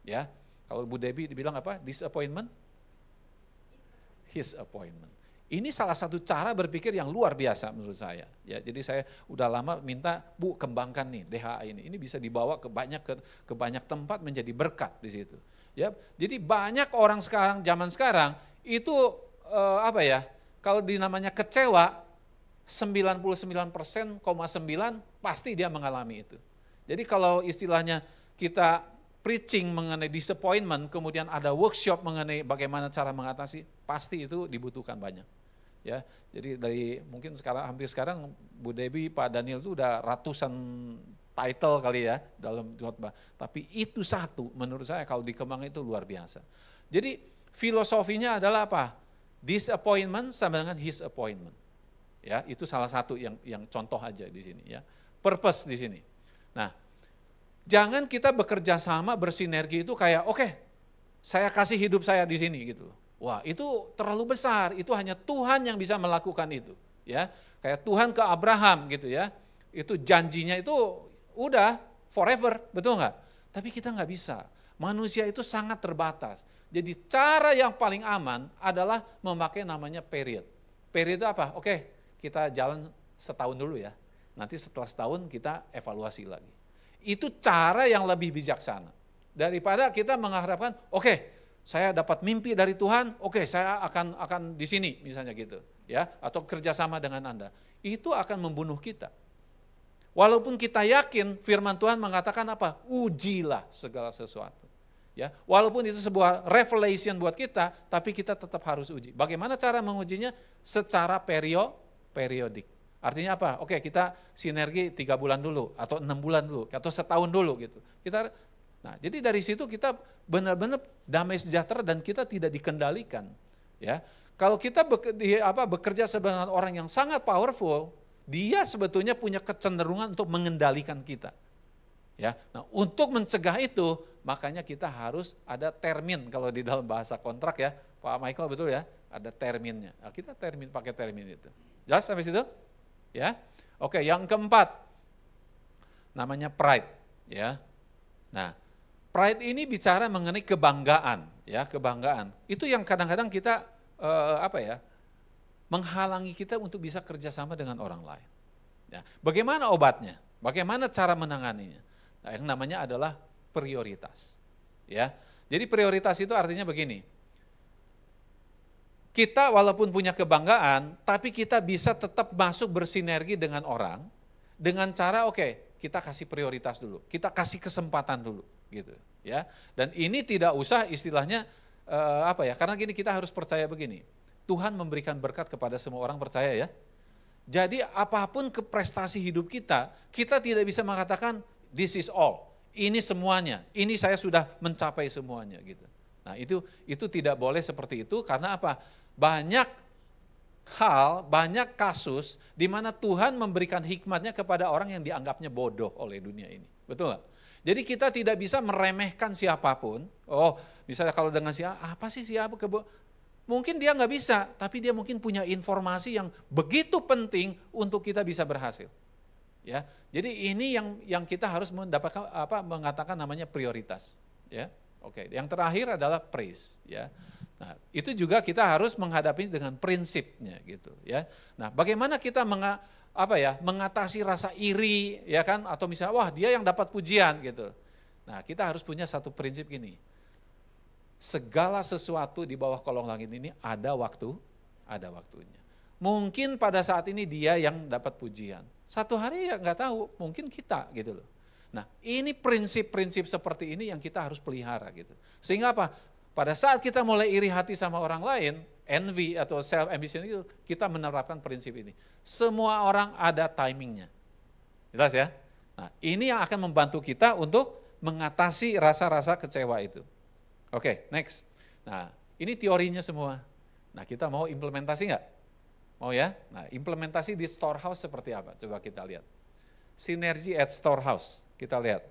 Ya, kalau Bu Debbie dibilang apa? Disappointment? His appointment. Ini salah satu cara berpikir yang luar biasa menurut saya. Ya, jadi saya udah lama minta, Bu kembangkan nih DHA ini. Ini bisa dibawa ke banyak tempat menjadi berkat di situ. Ya, jadi banyak orang sekarang, zaman sekarang itu kalau dinamanya kecewa, 99,9% pasti dia mengalami itu. Jadi kalau istilahnya kita preaching mengenai disappointment, kemudian ada workshop mengenai bagaimana cara mengatasi, pasti itu dibutuhkan banyak. Ya, jadi dari mungkin hampir sekarang Bu Debbie, Pak Daniel itu udah ratusan title kali ya dalam khotbah. Tapi itu satu menurut saya kalau dikembangkan itu luar biasa. Jadi filosofinya adalah apa? Disappointment sama dengan his appointment. Ya, itu salah satu yang contoh aja di sini ya. Purpose di sini. Nah, jangan kita bekerja sama bersinergi itu kayak oke, saya kasih hidup saya di sini gitu. Wah, itu terlalu besar. Itu hanya Tuhan yang bisa melakukan itu, ya. Kayak Tuhan ke Abraham gitu ya. Itu janjinya itu udah forever, betul nggak? Tapi kita nggak bisa. Manusia itu sangat terbatas. Jadi cara yang paling aman adalah memakai namanya period. Period itu apa? Oke, kita jalan setahun dulu ya. Nanti setelah setahun kita evaluasi lagi. Itu cara yang lebih bijaksana. Daripada kita mengharapkan, oke, saya dapat mimpi dari Tuhan, oke, saya akan di sini misalnya gitu, ya, atau kerjasama dengan Anda. Itu akan membunuh kita. Walaupun kita yakin firman Tuhan mengatakan apa? Ujilah segala sesuatu. Ya, walaupun itu sebuah revelation buat kita, tapi kita tetap harus uji. Bagaimana cara mengujinya? Secara periodik. Artinya apa? Oke, kita sinergi 3 bulan dulu, atau 6 bulan dulu, atau setahun dulu gitu. Nah, jadi dari situ kita benar-benar damai sejahtera dan kita tidak dikendalikan. Ya, kalau kita bekerja sebagai orang yang sangat powerful, dia sebetulnya punya kecenderungan untuk mengendalikan kita. Ya, nah untuk mencegah itu, makanya kita harus ada termin kalau di dalam bahasa kontrak ya, Pak Michael betul ya, ada terminnya. Nah, kita pakai termin itu. Jelas sampai situ? Ya, oke. Yang keempat, namanya pride. Ya, nah pride ini bicara mengenai kebanggaan, ya kebanggaan. Itu yang kadang-kadang kita menghalangi kita untuk bisa kerjasama dengan orang lain. Ya, bagaimana obatnya? Bagaimana cara menanganinya? Nah, yang namanya adalah prioritas. Ya, jadi prioritas itu artinya begini. kita walaupun punya kebanggaan, tapi kita bisa tetap masuk bersinergi dengan orang, dengan cara kita kasih prioritas dulu, kita kasih kesempatan dulu, gitu ya. Dan ini tidak usah istilahnya karena gini kita harus percaya begini, Tuhan memberikan berkat kepada semua orang, percaya ya. Jadi apapun prestasi hidup kita, kita tidak bisa mengatakan this is all, ini semuanya, ini saya sudah mencapai semuanya gitu. Nah itu tidak boleh seperti itu, karena apa? Banyak hal, banyak kasus di mana Tuhan memberikan hikmatnya kepada orang yang dianggapnya bodoh oleh dunia ini, betul nggak? Jadi kita tidak bisa meremehkan siapapun. Misalnya kalau dengan apa sih siapa mungkin dia nggak bisa, tapi dia mungkin punya informasi yang begitu penting untuk kita bisa berhasil. Ya, jadi ini yang kita harus mendapatkan mengatakan namanya prioritas. Ya, Yang terakhir adalah praise. Ya, nah itu juga kita harus menghadapi dengan prinsipnya gitu. Ya, nah bagaimana kita mengatasi rasa iri, ya kan? Atau misalnya wah dia yang dapat pujian gitu. Nah kita harus punya satu prinsip gini. Segala sesuatu di bawah kolong langit ini ada waktunya. Mungkin pada saat ini dia yang dapat pujian. Satu hari ya nggak tahu, mungkin kita gitu loh. Nah ini prinsip-prinsip seperti ini yang kita harus pelihara gitu. Sehingga apa? Pada saat kita mulai iri hati sama orang lain, envy atau self ambition itu, kita menerapkan prinsip ini. Semua orang ada timingnya. Jelas ya? Nah ini yang akan membantu kita untuk mengatasi rasa-rasa kecewa itu. Next. Nah, ini teorinya semua. Nah, kita mau implementasi nggak? Mau ya? Nah, implementasi di storehouse seperti apa? Coba kita lihat. Sinergi at storehouse. Kita lihat.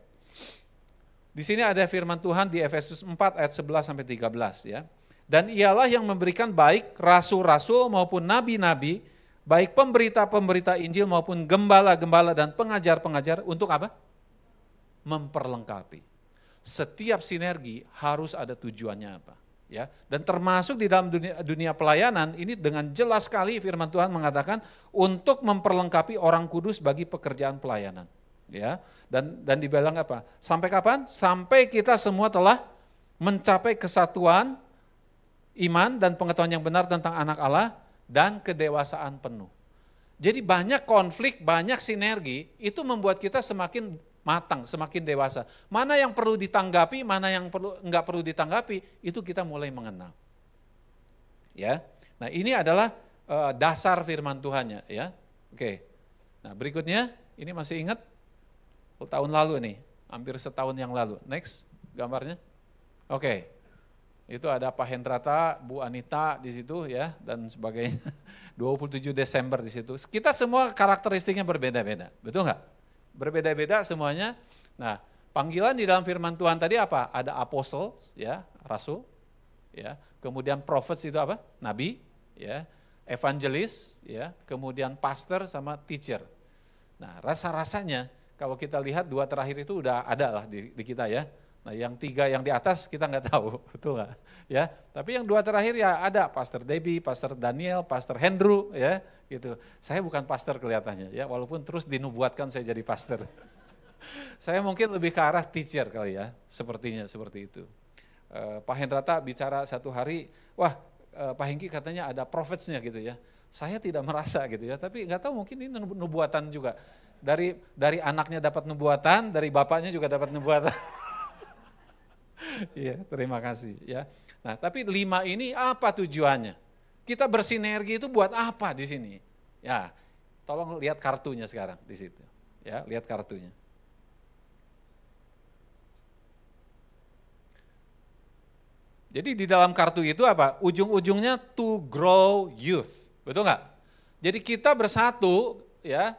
Di sini ada firman Tuhan di Efesus 4 ayat 11 sampai 13 ya. Dan ialah yang memberikan baik rasul-rasul maupun nabi-nabi, baik pemberita-pemberita Injil maupun gembala-gembala dan pengajar-pengajar untuk apa? Memperlengkapi. Setiap sinergi harus ada tujuannya apa, ya. Dan termasuk di dalam dunia pelayanan ini dengan jelas sekali firman Tuhan mengatakan untuk memperlengkapi orang kudus bagi pekerjaan pelayanan, ya. Dan dibilang apa? Sampai kapan? Sampai kita semua telah mencapai kesatuan iman dan pengetahuan yang benar tentang anak Allah dan kedewasaan penuh. Jadi banyak konflik, banyak sinergi itu membuat kita semakin matang, semakin dewasa. Mana yang perlu ditanggapi, mana yang enggak perlu ditanggapi, itu kita mulai mengenal. Ya, nah ini adalah dasar firman Tuhannya, ya. Nah berikutnya, ini masih ingat? Tahun lalu nih, hampir setahun yang lalu. Next, gambarnya. Itu ada Pak Hendrata, Bu Anita di situ ya, dan sebagainya. 27 Desember di situ. Kita semua karakteristiknya berbeda-beda, betul nggak? Berbeda-beda semuanya. Nah, panggilan di dalam firman Tuhan tadi apa? Ada apostle, ya, rasul, ya. Kemudian prophets itu apa? Nabi, ya. Evangelis, ya. Kemudian pastor sama teacher. Nah, rasa-rasanya kalau kita lihat dua terakhir itu udah ada lah di kita ya. Nah, yang tiga yang di atas kita nggak tahu, betul nggak? Ya, tapi yang dua terakhir ya ada Pastor Debbie, Pastor Daniel, Pastor Hendro, ya. Gitu. Saya bukan pastor kelihatannya ya, walaupun terus dinubuatkan saya jadi pastor. Saya mungkin lebih ke arah teacher kali ya, sepertinya seperti itu. Pak Hendrata bicara satu hari, wah Pak Hengki katanya ada prophets-nya gitu ya. Saya tidak merasa gitu ya, tapi nggak tahu mungkin ini nubuatan juga. Dari anaknya dapat nubuatan, dari bapaknya juga dapat nubuatan. Iya, terima kasih ya. Nah, tapi 5 ini apa tujuannya? Kita bersinergi itu buat apa di sini? Ya, tolong lihat kartunya sekarang di situ. Ya, lihat kartunya. Jadi di dalam kartu itu apa? Ujung-ujungnya to grow youth. Betul nggak? Jadi kita bersatu ya,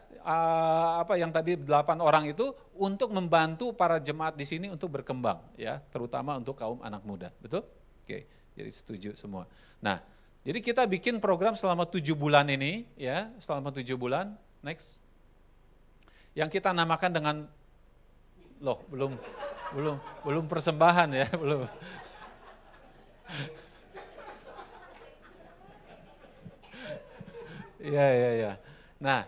yang tadi 8 orang itu untuk membantu para jemaat di sini untuk berkembang ya, terutama untuk kaum anak muda. Betul? Oke, jadi setuju semua. Nah, jadi kita bikin program selama 7 bulan ini ya, selama 7 bulan. Next. Yang kita namakan dengan belum persembahan ya, belum. Ya. Nah,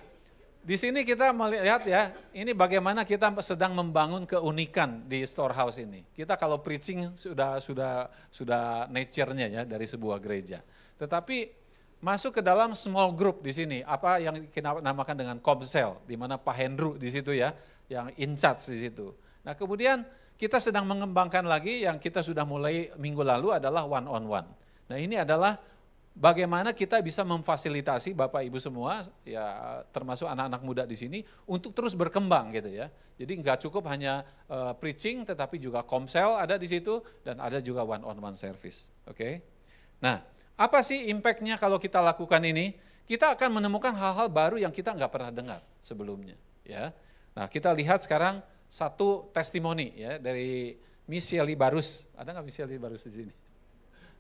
Di sini kita melihat ya, ini bagaimana kita sedang membangun keunikan di storehouse ini. Kita kalau preaching sudah nature-nya ya dari sebuah gereja. Tetapi masuk ke dalam small group di sini, apa yang kita namakan dengan Komsel, di mana Pak Hendru di situ ya, yang in charge di situ. Nah kemudian kita sedang mengembangkan lagi yang kita sudah mulai minggu lalu adalah one on one. Nah ini adalah bagaimana kita bisa memfasilitasi Bapak Ibu semua, ya termasuk anak-anak muda di sini, untuk terus berkembang gitu ya. Jadi nggak cukup hanya preaching, tetapi juga komsel ada di situ, dan ada juga one-on-one service. Oke. Nah, apa sih impact-nya kalau kita lakukan ini? Kita akan menemukan hal-hal baru yang kita nggak pernah dengar sebelumnya. Ya. Nah, kita lihat sekarang satu testimoni ya dari Miss Shelly Barus. Ada nggak Miss Shelly Barus di sini?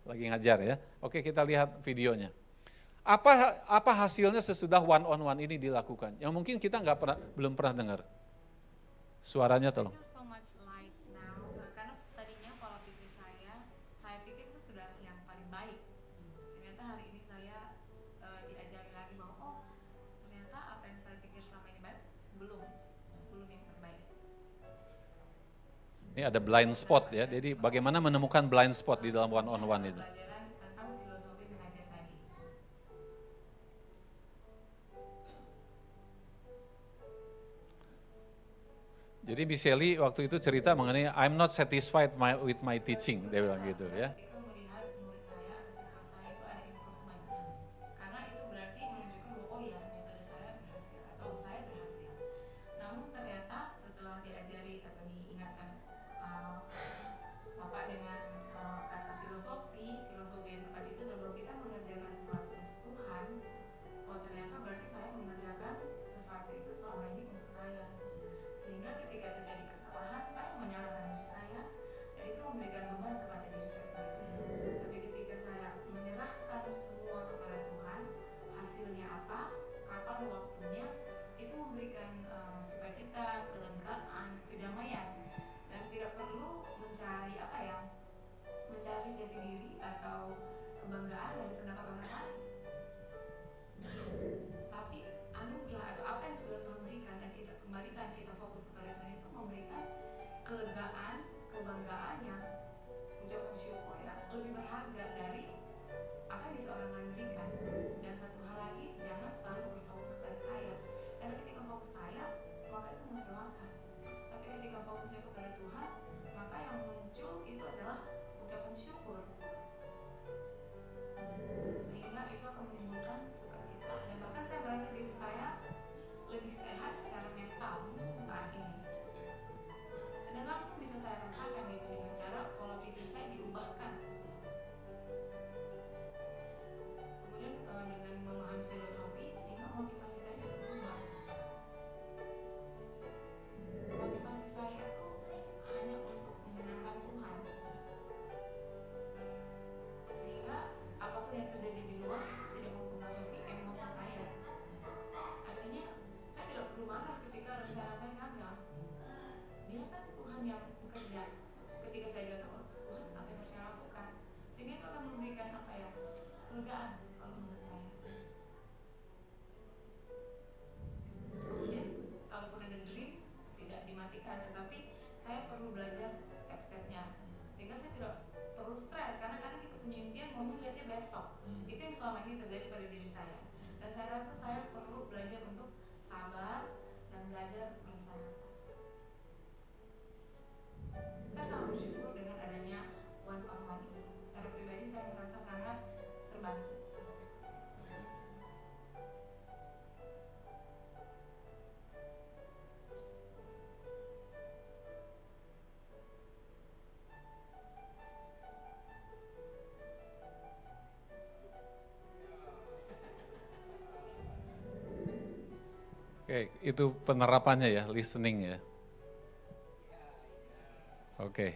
Lagi ngajar ya. Oke, kita lihat videonya. Apa hasilnya sesudah one on one ini dilakukan? Yang mungkin kita belum pernah dengar. Suaranya tolong. So much light now, karena tadinya pola pikir saya pikir itu sudah yang paling baik. Ternyata hari ini saya diajari lagi bahwa oh ternyata apa yang saya pikir selama ini baik belum yang terbaik. Ini ada blind spot ya, jadi bagaimana menemukan blind spot di dalam one on one itu. Pelajaran tentang filosofi mengajar tadi. Jadi Miss Shelly waktu itu cerita mengenai I'm not satisfied with my teaching, dia bilang gitu ya. Itu melihat murid saya atau siswa saya itu ada improvement. Karena itu berarti menunjukkan bahwa oh ya metode saya berhasil atau saya berhasil. Namun ternyata setelah diajari atau diingatkan Bapak dengan kata filosofi yang tepat itu bahwa kita mengerjakan sesuatu untuk Tuhan, oh ternyata berarti saya mengerjakan sesuatu itu selama ini untuk saya. Sehingga ketika terjadi kesalahan, saya menyalahkan diri saya, dan itu memberikan beban kepada diri saya sendiri. Tapi ketika saya menyerahkan semua kepada Tuhan, hasilnya apa, kapan waktunya, itu memberikan sukacita, kelembagaan, kedamaian, dan tidak perlu mencari mencari jati diri atau kebanggaan dari pendapat orang lain. Tapi anugerah atau apa yang sudah Tuhan berikan dan kita kembalikan, kita fokus kepada Tuhan itu memberikan kelegaan, kebanggaan yang ucapan syukur yang lebih berharga dari apa yang bisa orang lain berikan. Dan satu hal lagi, jangan selalu berfokus kepada saya, karena ketika fokus saya maka itu mengecewakan. Tapi ketika fokusnya kepada Tuhan, maka yang muncul itu adalah ucapan syukur, sehingga itu akan menimbulkan sukacita. Dan bahkan saya merasa diri saya lebih sehat secara mental saat ini, dan langsung bisa saya rasakan gitu dengan cara pola pikir saya diubahkan. Kemudian dengan memahami filosofi sehingga motivasi saya juga berubah. Motivasi saya tuh hanya untuk menyenangkan Tuhan, sehingga apapun yang terjadi di luar itu tidak mempengaruhi emosi saya. Artinya saya tidak perlu marah ketika rencana saya gagal. Biarkan Tuhan yang bekerja. Ketika saya gagal, oh, Tuhan apa yang saya lakukan, sehingga itu akan memberikan kelegaan kalau menurut saya. Kemudian kalaupun ada dream tidak dimatikan, tetapi saya perlu belajar step-stepnya, sehingga saya tidak perlu stres, karena kadang kita punya impian maunya lihatnya besok. Itu yang selama ini terjadi pada diri saya, dan saya rasa saya perlu belajar untuk sabar dan belajar merencanakan. Saya sangat bersyukur dengan adanya one on one ini. Secara pribadi saya merasa sangat terbantu. Oke, itu penerapannya ya, listening ya. Oke.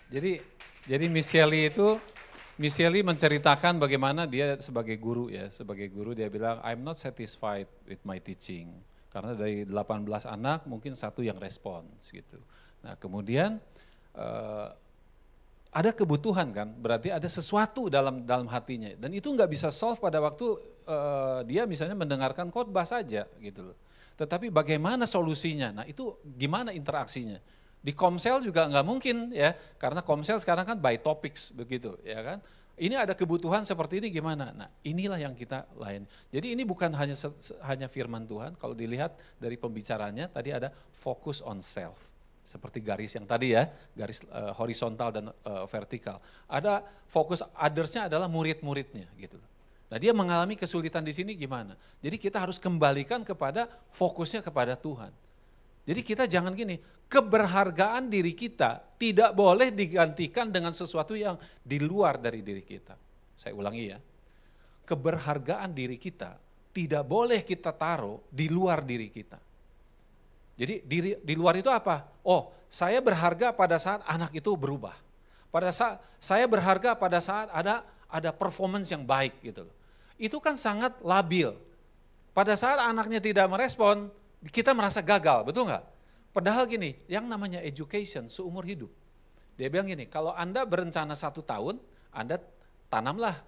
Jadi Miss Shelly menceritakan bagaimana dia sebagai guru ya, sebagai guru dia bilang I'm not satisfied with my teaching. Karena dari 18 anak mungkin satu yang respons gitu. Nah, kemudian ada kebutuhan kan, berarti ada sesuatu dalam hatinya, dan itu nggak bisa solve pada waktu dia misalnya mendengarkan khotbah saja gitu loh. Tetapi bagaimana solusinya? Nah itu gimana interaksinya? Di Komsel juga nggak mungkin ya, karena Komsel sekarang kan by topics begitu ya kan. Ini ada kebutuhan seperti ini gimana? Nah inilah yang kita lain. Jadi ini bukan hanya firman Tuhan, kalau dilihat dari pembicaranya tadi ada focus on self. Seperti garis yang tadi ya, garis horizontal dan vertikal. Ada fokus others-nya adalah murid-muridnya gitu. Nah dia mengalami kesulitan di sini gimana? Jadi kita harus kembalikan kepada fokusnya kepada Tuhan. Jadi kita jangan gini, keberhargaan diri kita tidak boleh digantikan dengan sesuatu yang di luar dari diri kita. Saya ulangi ya, keberhargaan diri kita tidak boleh kita taruh di luar diri kita. Jadi di luar itu apa? Oh, saya berharga pada saat anak itu berubah. Pada saat saya berharga pada saat ada performance yang baik gitu. Itu kan sangat labil. Pada saat anaknya tidak merespon, kita merasa gagal, betul nggak? Padahal gini, yang namanya education seumur hidup. Dia bilang gini, kalau Anda berencana 1 tahun, Anda tanamlah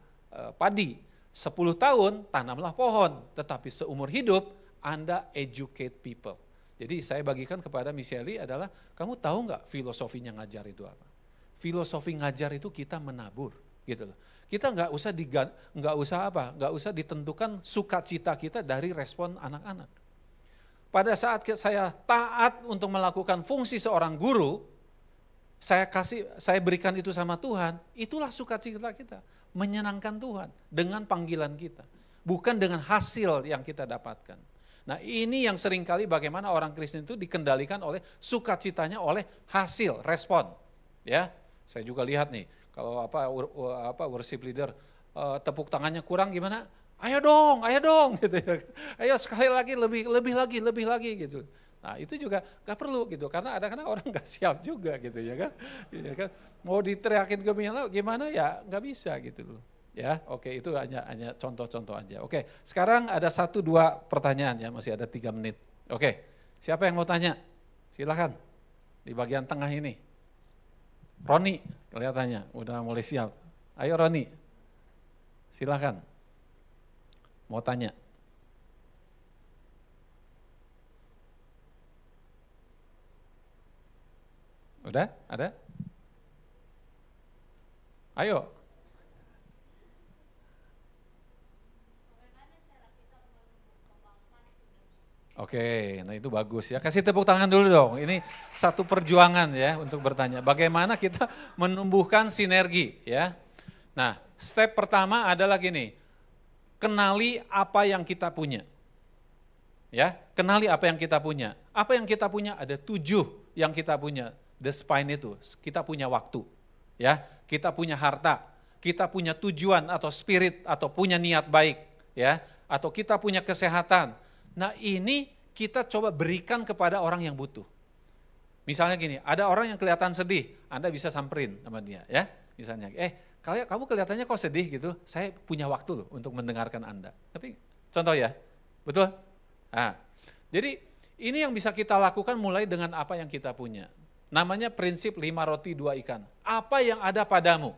padi. 10 tahun, tanamlah pohon. Tetapi seumur hidup, Anda educate people. Jadi saya bagikan kepada Miss Elly adalah, kamu tahu nggak filosofinya ngajar itu apa? Filosofi ngajar itu kita menabur, gitu loh. Kita nggak usah ditentukan sukacita kita dari respon anak-anak. Pada saat saya taat untuk melakukan fungsi seorang guru, saya berikan itu sama Tuhan, itulah sukacita kita, menyenangkan Tuhan dengan panggilan kita, bukan dengan hasil yang kita dapatkan. Nah ini yang seringkali bagaimana orang Kristen itu dikendalikan oleh sukacitanya oleh hasil, respon. Ya, saya juga lihat nih, kalau worship leader tepuk tangannya kurang gimana? Ayo dong gitu ya. Ayo sekali lagi lebih lagi gitu. Nah itu juga gak perlu gitu, karena kadang orang gak siap juga gitu ya kan. Mau diteriakin gimana ya gak bisa gitu loh. Ya oke, itu hanya contoh-contoh aja. Oke, sekarang ada 1-2 pertanyaan ya, masih ada 3 menit. Oke, siapa yang mau tanya? Silakan di bagian tengah ini. Roni kelihatannya udah mulai siap. Ayo Roni, silakan. Mau tanya? Udah? Ada? Ayo. Oke, nah itu bagus ya. Kasih tepuk tangan dulu dong. Ini satu perjuangan ya untuk bertanya. Bagaimana kita menumbuhkan sinergi ya. Nah, step pertama adalah gini. Kenali apa yang kita punya. Ya, kenali apa yang kita punya. Apa yang kita punya? Ada 7 yang kita punya. The spine itu, kita punya waktu. Ya, kita punya harta, kita punya tujuan atau spirit atau punya niat baik, ya, atau kita punya kesehatan. Nah, ini kita coba berikan kepada orang yang butuh. Misalnya gini, ada orang yang kelihatan sedih, Anda bisa samperin sama dia, ya. Misalnya, kamu kelihatannya kok sedih gitu, saya punya waktu loh untuk mendengarkan Anda. Tapi contoh ya, betul? Nah, jadi ini yang bisa kita lakukan mulai dengan apa yang kita punya. Namanya prinsip 5 roti 2 ikan. Apa yang ada padamu,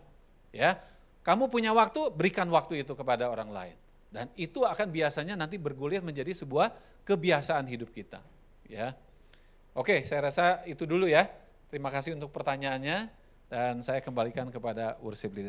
ya. Kamu punya waktu, berikan waktu itu kepada orang lain. Dan itu akan biasanya nanti bergulir menjadi sebuah kebiasaan hidup kita, ya. Oke, saya rasa itu dulu ya. Terima kasih untuk pertanyaannya dan saya kembalikan kepada worship leader.